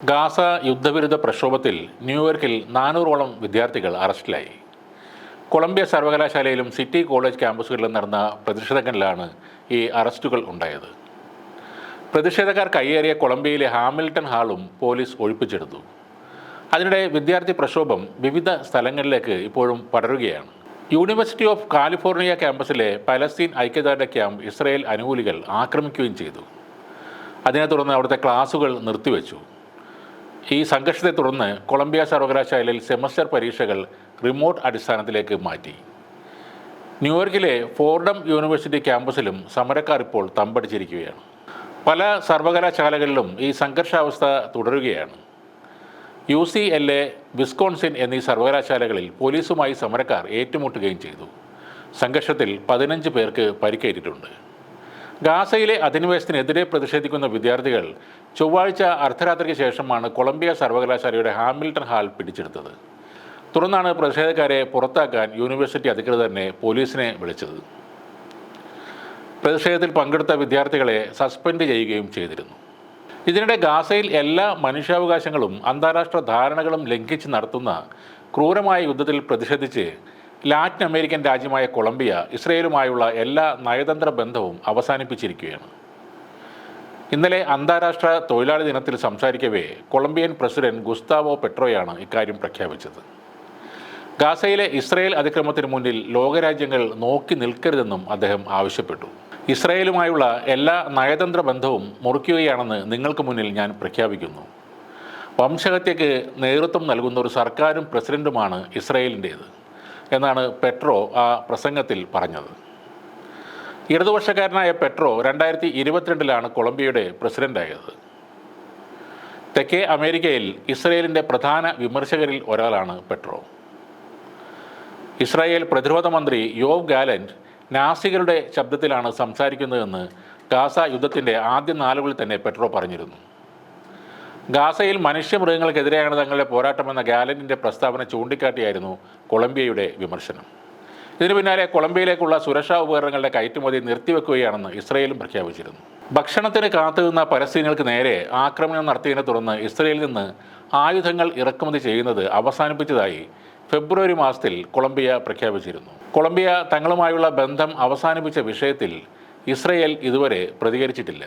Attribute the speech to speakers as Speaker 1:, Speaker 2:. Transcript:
Speaker 1: Gaza യുദ്ധവിരുദ്ധ പ്രക്ഷോഭത്തിൽ ന്യൂയോർക്കിൽ 400ഓളം വിദ്യാർത്ഥികൾ അറസ്റ്റിലായി. കൊളംബിയ സർവകലാശാലയിലും സിറ്റി കോളേജ് ക്യാമ്പസുകളിലും നടന്ന പ്രതിഷേധങ്ങളിലാണ് ഈ അറസ്റ്റുകൾ ഉണ്ടായത്. പ്രതിഷേധക്കാർ കയ്യേറിയ കൊളംബിയയിലെ ഹാമിൽട്ടൺ ഹാളും പോലീസ് ഒഴിപ്പിച്ചെടുത്തു. അതിനിടെ വിദ്യാർത്ഥി പ്രക്ഷോഭം വിവിധ സ്ഥലങ്ങളിലേക്ക് ഇപ്പോഴും പടരുകയാണ്. യൂണിവേഴ്സിറ്റി ഓഫ് കാലിഫോർണിയ ക്യാമ്പസിലെ പലസ്തീൻ ഐക്യദാർഢ്യ ക്യാമ്പ് ഇസ്രായേൽ അനുകൂലികൾ ആക്രമിക്കുകയും ചെയ്തു. അതിനെ തുടർന്ന് അവിടുത്തെ ക്ലാസുകൾ നിർത്തിവെച്ചു. ഈ സംഘർഷത്തെ തുടർന്ന് കൊളംബിയ സർവകലാശാലയിൽ സെമസ്റ്റർ പരീക്ഷകൾ റിമോട്ട് അടിസ്ഥാനത്തിലേക്ക് മാറ്റി. ന്യൂയോർക്കിലെ ഫോർഡം യൂണിവേഴ്സിറ്റി ക്യാമ്പസിലും സമരക്കാർ ഇപ്പോൾ തമ്പടിച്ചിരിക്കുകയാണ്. പല സർവകലാശാലകളിലും ഈ സംഘർഷാവസ്ഥ തുടരുകയാണ്. UCLA, വിസ്കോൺസിൻ എന്നീ സർവകലാശാലകളിൽ പോലീസുമായി സമരക്കാർ ഏറ്റുമുട്ടുകയും ചെയ്തു. സംഘർഷത്തിൽ 15 പേർക്ക് പരിക്കേറ്റിട്ടുണ്ട്. ഗാസയിലെ അധിനിവേശത്തിനെതിരെ പ്രതിഷേധിക്കുന്ന വിദ്യാർത്ഥികൾ ചൊവ്വാഴ്ച അർദ്ധരാത്രിക്ക് ശേഷമാണ് കൊളംബിയ സർവകലാശാലയുടെ ഹാമിൽട്ടൺ ഹാൾ പിടിച്ചെടുത്തത്. തുടർന്നാണ് പ്രതിഷേധക്കാരെ പുറത്താക്കാൻ യൂണിവേഴ്സിറ്റി അധികൃതരെ പോലീസിനെ വിളിച്ചത്. പ്രതിഷേധത്തിൽ പങ്കെടുത്ത വിദ്യാർത്ഥികളെ സസ്പെൻഡ് ചെയ്യുകയും ചെയ്തിരുന്നു. ഇതിനിടെ ഗാസയിൽ എല്ലാ മനുഷ്യാവകാശങ്ങളും അന്താരാഷ്ട്ര ധാരണകളും ലംഘിച്ച് നടത്തുന്ന ക്രൂരമായ യുദ്ധത്തിൽ പ്രതിഷേധിച്ച് ലാറ്റിൻ അമേരിക്കൻ രാജ്യമായ കൊളംബിയ ഇസ്രയേലുമായുള്ള എല്ലാ നയതന്ത്ര ബന്ധവും അവസാനിപ്പിച്ചിരിക്കുകയാണ്. ഇന്നലെ അന്താരാഷ്ട്ര തൊഴിലാളി ദിനത്തിൽ സംസാരിക്കവേ കൊളംബിയൻ പ്രസിഡന്റ് ഗുസ്താവോ പെട്രോയാണ് ഇക്കാര്യം പ്രഖ്യാപിച്ചത്. ഗാസയിലെ ഇസ്രയേൽ അതിക്രമത്തിന് മുന്നിൽ ലോകരാജ്യങ്ങൾ നോക്കി നിൽക്കരുതെന്നും അദ്ദേഹം ആവശ്യപ്പെട്ടു. ഇസ്രയേലുമായുള്ള എല്ലാ നയതന്ത്ര ബന്ധവും മുറിക്കുകയാണെന്ന് നിങ്ങൾക്ക് മുന്നിൽ ഞാൻ പ്രഖ്യാപിക്കുന്നു. വംശഹത്യയ്ക്ക് നേതൃത്വം നൽകുന്ന ഒരു സർക്കാരും പ്രസിഡന്റുമാണ് ഇസ്രയേലിൻ്റേത് എന്നാണ് പെട്രോ ആ പ്രസംഗത്തിൽ പറഞ്ഞത്. ഇടതുപക്ഷക്കാരനായ പെട്രോ 2022 കൊളംബിയയുടെ പ്രസിഡന്റായത്. തെക്കേ അമേരിക്കയിൽ ഇസ്രയേലിൻ്റെ പ്രധാന വിമർശകരിൽ ഒരാളാണ് പെട്രോ. ഇസ്രായേൽ പ്രതിരോധ മന്ത്രി യോവ് ഗാലന്റ് നാസികളുടെ ശബ്ദത്തിലാണ് സംസാരിക്കുന്നതെന്ന് ഗാസ യുദ്ധത്തിൻ്റെ ആദ്യ നാളുകളിൽ തന്നെ പെട്രോ പറഞ്ഞിരുന്നു. ഗാസയിൽ മനുഷ്യമൃഗങ്ങൾക്കെതിരെയാണ് തങ്ങളുടെ പോരാട്ടമെന്ന ഗാലന്റിൻ്റെ പ്രസ്താവന ചൂണ്ടിക്കാട്ടിയായിരുന്നു കൊളംബിയയുടെ വിമർശനം. ഇതിനു പിന്നാലെ കൊളംബിയയിലേക്കുള്ള സുരക്ഷാ ഉപകരണങ്ങളുടെ കയറ്റുമതി നിർത്തിവെക്കുകയാണെന്ന് ഇസ്രയേലും പ്രഖ്യാപിച്ചിരുന്നു. ഭക്ഷണത്തിന് കാത്തുനിന്ന പലസ്തീനികൾക്ക് നേരെ ആക്രമണം നടത്തിയതിനെ തുടർന്ന് ഇസ്രയേലിൽ നിന്ന് ആയുധങ്ങൾ ഇറക്കുമതി ചെയ്യുന്നത് അവസാനിപ്പിച്ചതായി ഫെബ്രുവരി മാസത്തിൽ കൊളംബിയ പ്രഖ്യാപിച്ചിരുന്നു. കൊളംബിയ തങ്ങളുമായുള്ള ബന്ധം അവസാനിപ്പിച്ച വിഷയത്തിൽ ഇസ്രയേൽ ഇതുവരെ പ്രതികരിച്ചിട്ടില്ല.